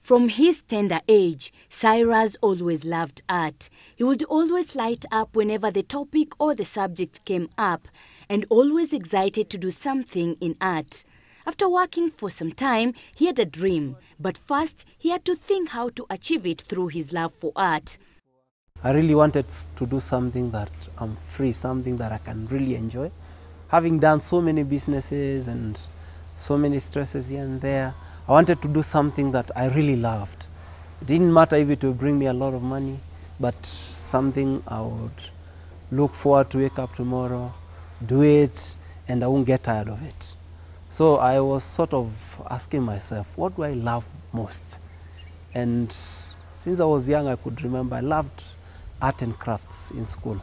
From his tender age, Cyrus always loved art. He would always light up whenever the topic or the subject came up, and always excited to do something in art. After working for some time, he had a dream, but first he had to think how to achieve it through his love for art. I really wanted to do something that I'm free, something that I can really enjoy. Having done so many businesses and so many stresses here and there, I wanted to do something that I really loved. It didn't matter if it would bring me a lot of money, but something I would look forward to wake up tomorrow, do it, and I won't get tired of it. So I was sort of asking myself, what do I love most? And since I was young, I could remember I loved art and crafts in school.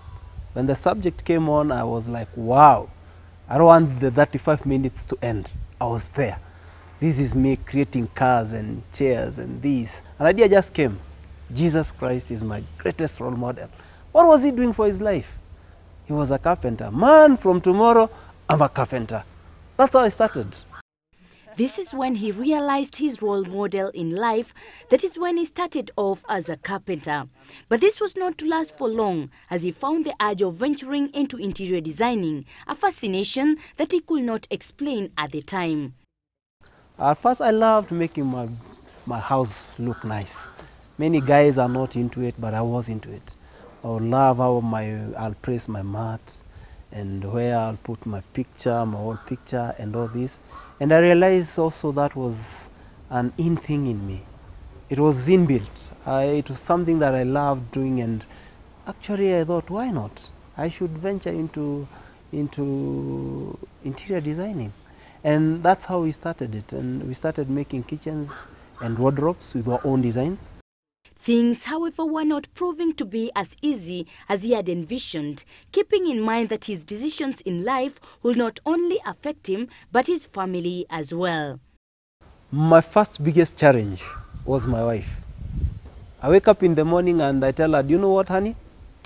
When the subject came on, I was like, wow, I don't want the 35 minutes to end. I was there. This is me creating cars and chairs and this. An idea just came. Jesus Christ is my greatest role model. What was he doing for his life? He was a carpenter. Man, from tomorrow, I'm a carpenter. That's how I started. This is when he realized his role model in life. That is when he started off as a carpenter. But this was not to last for long, as he found the urge of venturing into interior designing, a fascination that he could not explain at the time. At first, I loved making my house look nice. Many guys are not into it, but I was into it. I would love how I'll place my mat and where I'll put my picture, my whole picture and all this. And I realized also that was an in thing in me. It was inbuilt. It was something that I loved doing, and actually I thought, why not? I should venture into interior designing. And that's how we started it. And we started making kitchens and wardrobes with our own designs. Things, however, were not proving to be as easy as he had envisioned, keeping in mind that his decisions in life will not only affect him, but his family as well. My first biggest challenge was my wife. I wake up in the morning and I tell her, do you know what, honey?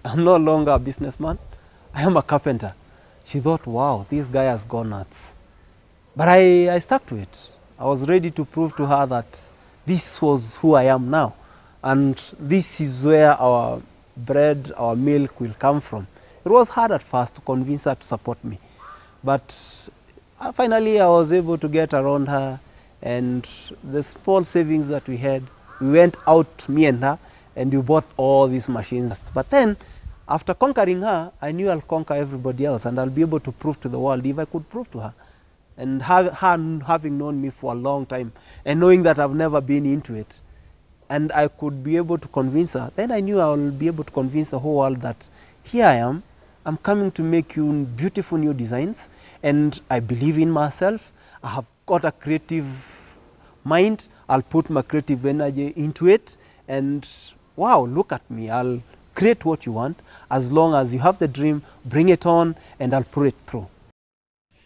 I'm no longer a businessman. I am a carpenter. She thought, wow, this guy has gone nuts. But I stuck to it. I was ready to prove to her that this was who I am now. And this is where our bread, our milk will come from. It was hard at first to convince her to support me. But finally I was able to get around her, and the small savings that we had, we went out, me and her, and we bought all these machines. But then, after conquering her, I knew I'll conquer everybody else, and I'll be able to prove to the world if I could prove to her. And her having known me for a long time and knowing that I've never been into it, and I could be able to convince her, then I knew I will be able to convince the whole world that here I am, I'm coming to make you beautiful new designs, and I believe in myself. I have got a creative mind. I'll put my creative energy into it, and wow, look at me. I'll create what you want. As long as you have the dream, bring it on, and I'll put it through.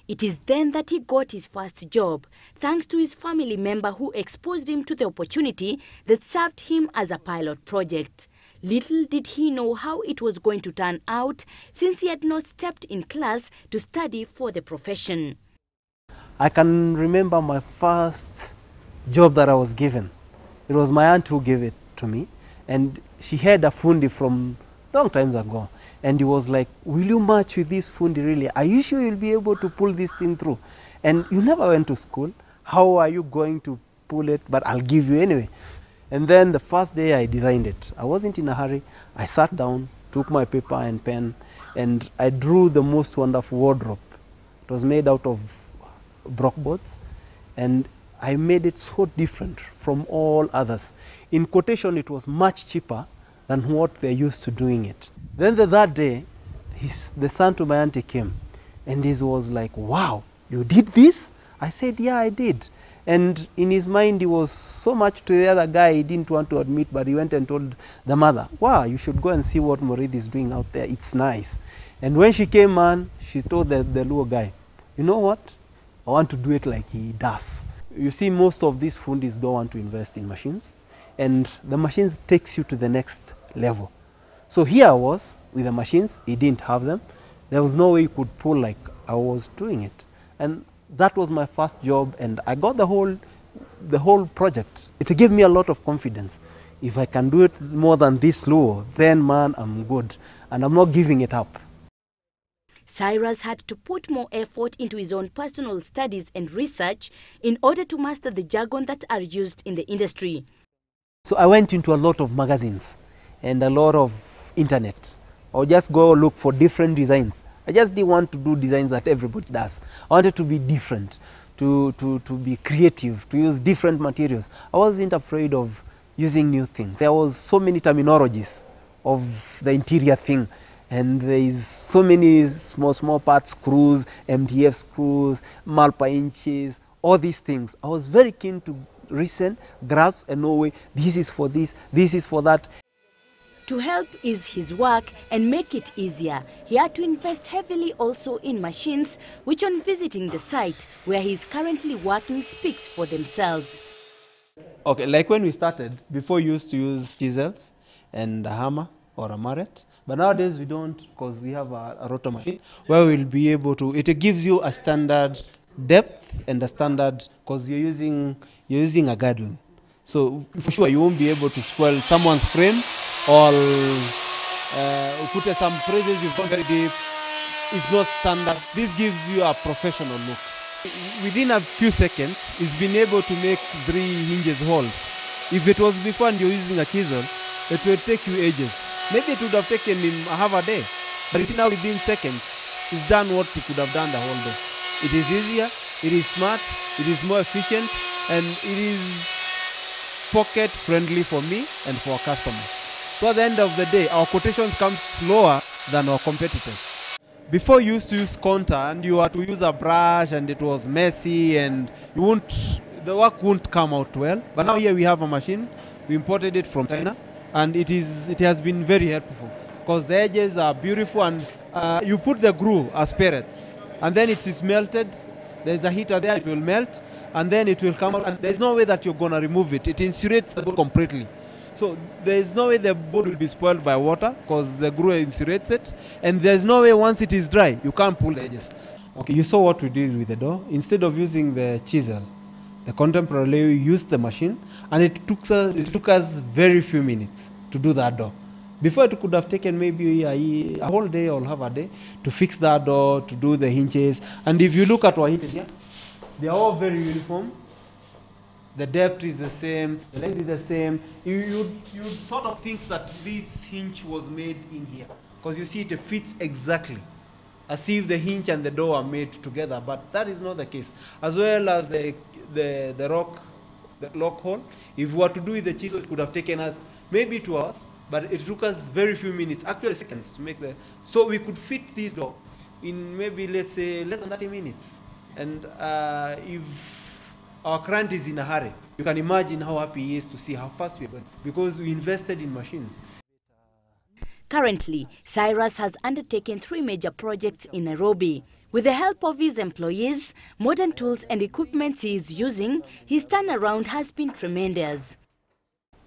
It is then that he got his first job, thanks to his family member who exposed him to the opportunity that served him as a pilot project. Little did he know how it was going to turn out, since he had not stepped in class to study for the profession. I can remember my first job that I was given. It was my aunt who gave it to me, and she had a fundi from long times ago. And he was like, will you match with this fundi really? Are you sure you'll be able to pull this thing through? And you never went to school. How are you going to pull it? But I'll give you anyway. And then the first day I designed it. I wasn't in a hurry. I sat down, took my paper and pen, and I drew the most wonderful wardrobe. It was made out of brock boards, and I made it so different from all others. In quotation, it was much cheaper than what they're used to doing it. Then the third day, the son to my auntie came, and he was like, wow, you did this? I said, yeah, I did. And in his mind, he was so much to the other guy, he didn't want to admit, but he went and told the mother, wow, you should go and see what MUREITHI is doing out there. It's nice. And when she came on, she told the little guy, you know what? I want to do it like he does. You see, most of these fundis don't want to invest in machines, and the machines takes you to the next level. So here I was with the machines, he didn't have them. There was no way he could pull like I was doing it. And that was my first job, and I got the whole the whole project. It gave me a lot of confidence. If I can do it more than this low, then man, I'm good. And I'm not giving it up. Cyrus had to put more effort into his own personal studies and research in order to master the jargon that are used in the industry. So I went into a lot of magazines and a lot of internet. I'll just go look for different designs. I just didn't want to do designs that everybody does. I wanted to be different, to be creative, to use different materials. I wasn't afraid of using new things. There was so many terminologies of the interior thing. And there is so many small parts, screws, MDF screws, Malpa inches, all these things. I was very keen to listen, grasp, and know this is for this is for that. To help ease his work and make it easier, he had to invest heavily also in machines, which on visiting the site where he is currently working speaks for themselves. Okay, like when we started, before we used to use chisels and a hammer or a mallet. But nowadays we don't, because we have a rotor machine where we'll be able to, it gives you a standard depth and a standard, because you're using a guideline. So for sure you won't be able to spoil someone's frame or put some phrases you've gone very deep. It's not standard. This gives you a professional look. Within a few seconds, it's been able to make 3 hinges holes. If it was before and you're using a chisel, it will take you ages. Maybe it would have taken him half a day. But you see now within seconds, he's done what he could have done the whole day. It is easier, it is smart, it is more efficient, and it is pocket friendly for me and for our customer. So at the end of the day, our quotations come lower than our competitors. Before you used to use counter and you had to use a brush and it was messy and the work won't come out well. But now here we have a machine. We imported it from China. And it has been very helpful because the edges are beautiful, and you put the groove as pellets and then it is melted. There's a heater there, it will melt and then it will come out, and there's no way that you're going to remove it. It insulates the board completely. So there's no way the board will be spoiled by water because the groove insulates it, and there's no way once it is dry you can't pull the edges. Okay, you saw what we did with the door. Instead of using the chisel, the contemporary we used the machine, and it took us very few minutes to do that door. Before it could have taken maybe a whole day or half a day to fix that door, to do the hinges. And if you look at our hinges here, they are all very uniform. The depth is the same, the length is the same. You sort of think that this hinge was made in here, because you see it fits exactly, as if the hinge and the door are made together, but that is not the case. As well as the lock hole, if we were to do with the chisel, it could have taken us maybe 2 hours, but it took us very few minutes, actually seconds, to make so we could fit this door in maybe, let's say, less than 30 minutes. And if our client is in a hurry, you can imagine how happy he is to see how fast we're going, because we invested in machines. Currently, Cyrus has undertaken 3 major projects in Nairobi. With the help of his employees, modern tools and equipment he is using, his turnaround has been tremendous.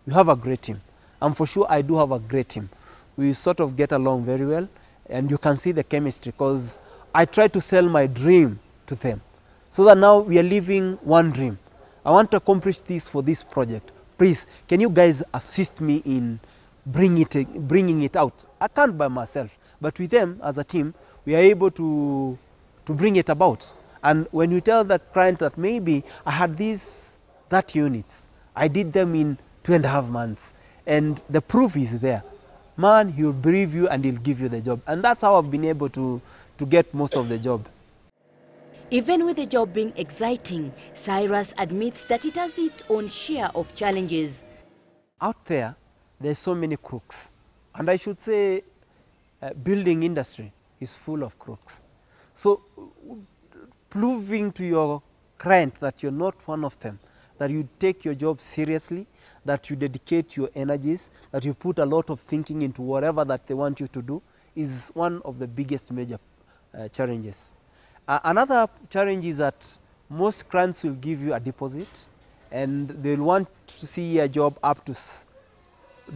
You have a great team, and for sure I do have a great team. We sort of get along very well, and you can see the chemistry, because I try to sell my dream to them, so that now we are living one dream. I want to accomplish this for this project. Please, can you guys assist me in bringing it out? I can't by myself, but with them as a team, we are able to bring it about. And when you tell the client that maybe I had that units, I did them in 2.5 months, and the proof is there, man, he'll believe you and he'll give you the job. And that's how I've been able to get most of the job. Even with the job being exciting, Cyrus admits that it has its own share of challenges. Out there, there's so many crooks. And I should say, building industry is full of crooks. So proving to your client that you're not one of them, that you take your job seriously, that you dedicate your energies, that you put a lot of thinking into whatever that they want you to do, is one of the biggest major challenges. Another challenge is that most clients will give you a deposit, and they'll want to see a job up to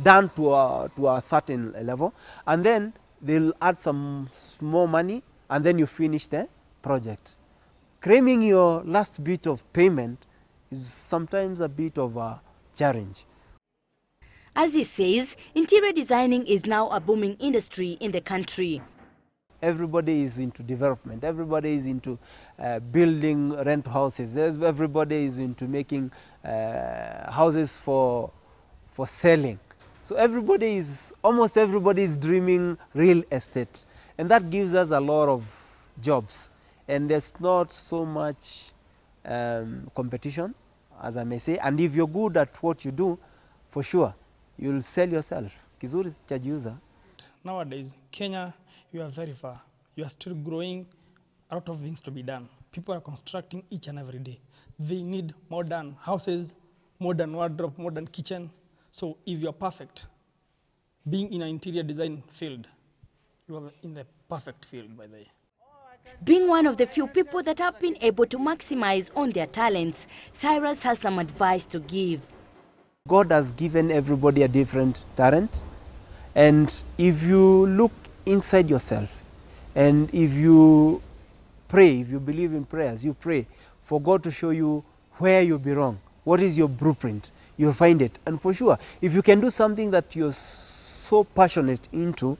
done to a certain level, and then they'll add some small money, and then you finish the project. Claiming your last bit of payment is sometimes a bit of a challenge. As he says, interior designing is now a booming industry in the country. Everybody is into development. Everybody is into building rent houses. Everybody is into making houses for selling. So almost everybody is dreaming real estate, and that gives us a lot of jobs. And there's not so much competition, as I may say. And if you're good at what you do, for sure, you'll sell yourself. Kizuri chajiuza. Nowadays, Kenya, you are very far. You are still growing, a lot of things to be done. People are constructing each and every day. They need modern houses, modern wardrobe, modern kitchen. So if you are perfect, being in an interior design field, you are in the perfect field, by the way. Being one of the few people that have been able to maximize on their talents, Cyrus has some advice to give. God has given everybody a different talent, and if you look inside yourself, and if you pray, if you believe in prayers, you pray for God to show you where you belong, what is your blueprint, you'll find it. And for sure, if you can do something that you're so passionate into,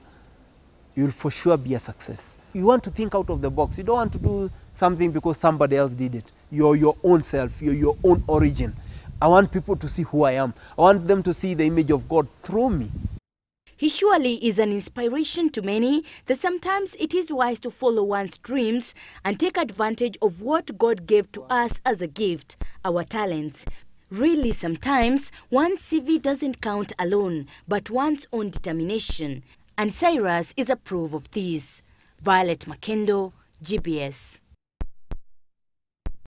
you'll for sure be a success. You want to think out of the box. You don't want to do something because somebody else did it. You're your own self, you're your own origin. I want people to see who I am. I want them to see the image of God through me. He surely is an inspiration to many that sometimes it is wise to follow one's dreams and take advantage of what God gave to us as a gift, our talents. Really, sometimes one's CV doesn't count alone, but one's own determination. And Cyrus is a proof of this. Violet Makendo, GBS.